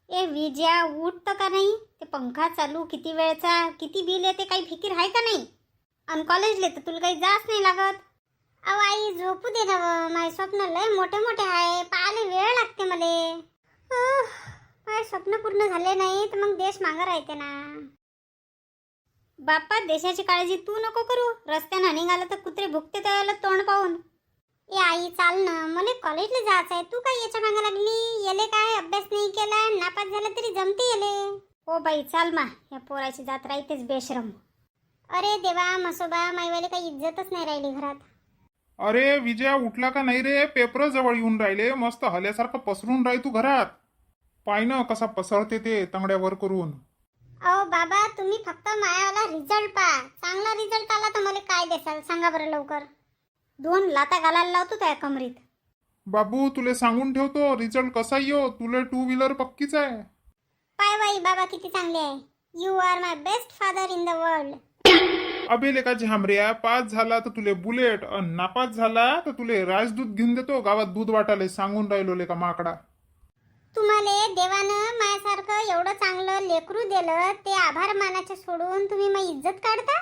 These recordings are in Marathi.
ए विजया, उठतं का नाही? ते पंखा चालू किती वेळचा, किती बिल येते, काही फिकीर आहे का नाही? आणि कॉलेजले तर तुला काही जास नाही लागत. अहो आई, झोपू दे ना. माझे स्वप्न लय मोठे मोठे आहे, पाहायला वेळ लागते मले. माझे स्वप्न पूर्ण झाले नाही तर मग देश मागं राहते ना. बाप्पा, देशाची काळजी तू नको करू. रस्त्यानं निघाला तर कुत्रे भुकते त्याला तोंड पाहून. ए आई, चाल ना, मला कॉलेजला जायचं आहे. तू काय याच्या मागं लागली? येले काय अभ्यास नाही केला, नापास झाला तरी जमते येले. हो बाई, चाल मा, या पोराची जात राहतेच बेशरम. अरे देवा, मसोबा, माईवाले काही इज्जतच नाही राहिली घरात. अरे विजया, उठला का नाही रे? पेपर जवळ येऊन राहिले, मस्त हल्यासारखं पसरून राही तू घरात. पाय ना कसा पसरते ते तंगड्यावर करून. अहो बाबा, तुम्ही फक्त मायावाला रिझल्ट पहा. चांगला रिझल्ट आला तर मला काय देसाल सांगा बरं लवकर. 2 लाता घालायला लावतो त्या कमरीत. बाबू, तुले सांगून ठेवतो, रिझल्ट कसा येऊ, तुले 2 व्हीलर पक्कीच आहे. पाय बाई, बाबा किती चांगले आहे. You are my best father in the world. अबे लेका झांबऱ्या, पास झाला तर तुले बुलेट, आणि नापास झाला तर तुले राजदूत घेऊन देतो गावात दूध वाटायला. सांगून राहिलो लेका माकडा. तुम्हाला देवानं माझ्यासारखं एवढं चांगलं लेकरू दिलं, ते आभार मानाचे सोडून तुम्ही माझी इज्जत काढता.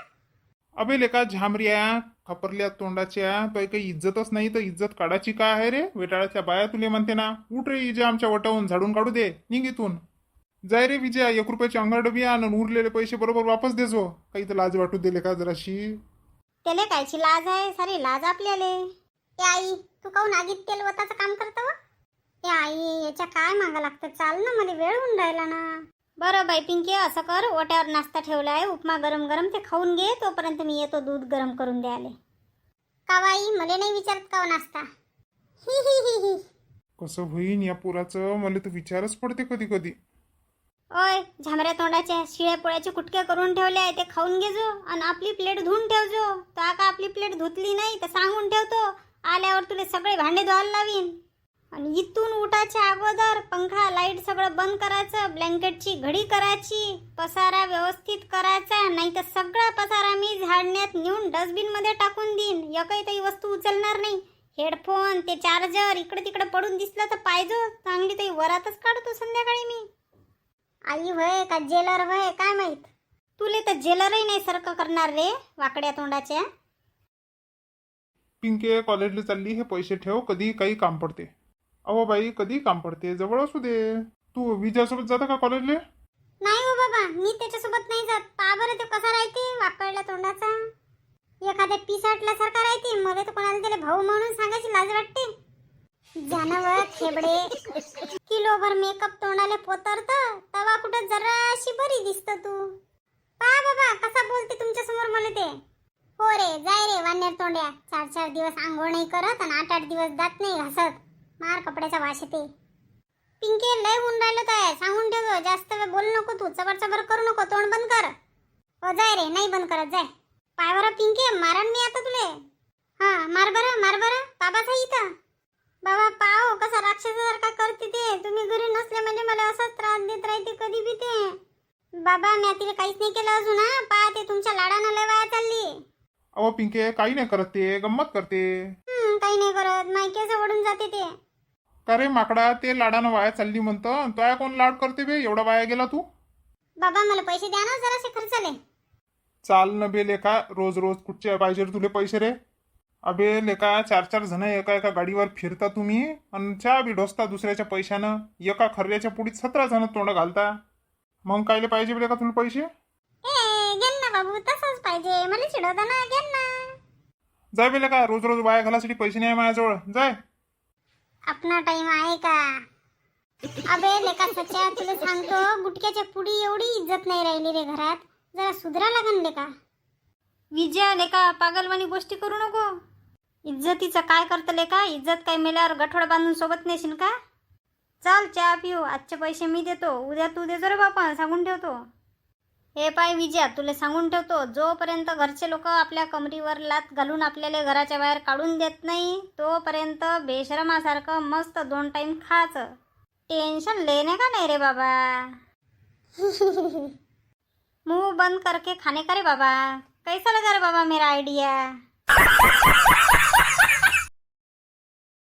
अबे लेका झांबऱ्या, खपरल्या तोंडाच्या, तो काही इज्जतच नाही तर इज्जत काढायची काय आहे रे? वेटाळाच्या बाया तुले म्हणते ना. उठ रे इजे, आमच्या वटावून झाडून काढू दे, निघ इथून. जाय रे विजया, 1 रुपयाची अंगरडबी आण आणि उरलेले पैसे बरोबर वापस देजो. काही तर लाज वाटू दिले का जराशी? त्याला कायची लाज आहे? सारी लाज आपल्याले. ए आई, तू काहून आगीत तेल वताचं काम करतो? ए आई, याच्या काय मागा लागतं? चाल ना, मला वेळ होऊन राहिला ना. बरं बाई पिंकी, असं कर, ओट्यावर नाश्ता ठेवला आहे, उपमा गरम गरम, ते खाऊन घे. तोपर्यंत मी येतो दूध गरम करून द्यायला. का बाई, मला नाही विचारत का नाश्ता? ही ही ही ही. कसं होईन या पोराचं, मला तर विचारच पडते कधी कधी. ओय झामऱ्या तोंडाच्या, शिळ्या पोळ्याचे कुटके करून ठेवले आहे, ते खाऊन घे जो. आणि आपली प्लेट धुवून ठेव जो. तर का आपली प्लेट धुतली नाही तर सांगून ठेवतो, आल्यावर तुला सगळे भांडे धुवायला लावीन. आणि इथून उठाच्या अगोदर पंखा लाईट सगळं बंद करायचं, ब्लँकेटची घडी करायची, पसारा व्यवस्थित करायचा, नाही तर सगळा पसारा मी झाडण्यात नेऊन डस्टबिन मध्ये टाकून देईन. एकही वस्तू उचलणार नाही. हेडफोन, ते चार्जर इकडे तिकडे पडून दिसलं तर पाहिजे, चांगली ते वरातच काढतो संध्याकाळी मी. आई होय का जेलर होय काय माहित? तुले तर जेलरही नाही सारखं करणार रे, वाकड्या तोंडाच्या. पिंके कॉलेजला चालली, हे पैसे ठेव, कधी काही काम पडते. अहो बाई, कधी काम पडते, जवळ असू दे. तू विजयासोबत जाता का कॉलेजले? नाही हो बाबा, मी त्याच्यासोबत नाही जात. पहा बरं, तो कसा राहते, वाकडल्या तोंडाचा. एखाद्या पिसाटला सारखा राहते. मला तर कोणाला त्याला भाऊ म्हणून सांगायची लाज वाटते. जानवर खेबडे, किलोभर मेकअप तोंडाले पोतरत, तवा कुठं जराशी बरी दिसत तू. पहा बाबा, कसा बोलते तुमच्या समोर मला ते. हो रे, जाय रे वानेर तोंड्या. 4 दिवस आंघोळ नाही करत आणि 8 दिवस दात नाही घासत. मार कपड्याचा वास येते. पिंके, लय होऊन राहिलं काय, सांगून ठेवतो. जास्त वेळ बोलू नको तू, चबर करू नको, तोंड बंद कर. हो जाय रे, नाही बंद करत, जाय. पाय बरं पिंके, मारण मी आता तुले. हा, मार बरं, बाबाचा इथं. बाबा पाहो कसा राक्षसासारखा करते ते. तुम्ही घरी नसले म्हणजे मला असाच त्रास देत राहते कधी बी ते. बाबा, मी तिला काहीच नाही केलं अजून. हा पहा, ते तुमच्या लाडानं लय वाया चालली. अहो पिंके, काही नाही करत, ते गंमत करते. काही नाही करत, मायकेच ओढून जाते ते. का रे माकडा, ते लाडानं वाया चालली म्हणतं, तो कोण लाड करते बे? एवढा वाया गेला तू? बाबा, मला पैसे द्या ना जरासे खर्चाले. चाल न बे लेका, रोज रोज कुठचे पाहिजे तुले पैसे रे? अबे लेका, 4 जण एका गाडीवर फिरता तुम्ही, आणि चहा बी ढोसता दुसऱ्याच्या पैशानं. एका खर्याच्या पुढीत 17 जण तोंड घालता. मग कायले पाहिजे बे लेका तुला पैसे? घेन ना बाबू, तसंच पाहिजे. मला चिडवता ना, घेन ना. जाय बे लेका, रोज रोज वाया घालासाठी पैसे नाही आहे माझ्याजवळ, जाय. अपना टाइम आहे का? अबे लेका सच्या, तुला सांगतो, गुटक्याच्या पुडी एवढी इज्जत नाही राहिली रे घरात. जरा सुधरा लागन लेका. विजया लेका, पागलवानी गोष्टी करू नको. इज्जतीचं काय करतं लेका? इज्जत काय मेल्यावर गठोडा बांधून सोबत नेशील का? चल चहा पिऊ, आजचे पैसे मी देतो, उद्या तू देतो रे बापा, सांगून ठेवतो. हे पाय विजया, तुला सांगून ठेवतो, जोपर्यंत घरचे लोक आपल्या कमरीवर लात घालून आपल्याला घराच्या बाहेर काढून देत नाही, तोपर्यंत बेशरमासारखं मस्त 2 टाइम खायचं. टेन्शन लेने का नाही रे बाबा. मुंह बंद करके खाने का रे बाबा. कैसा लगा रे बाबा मेरा आइडिया?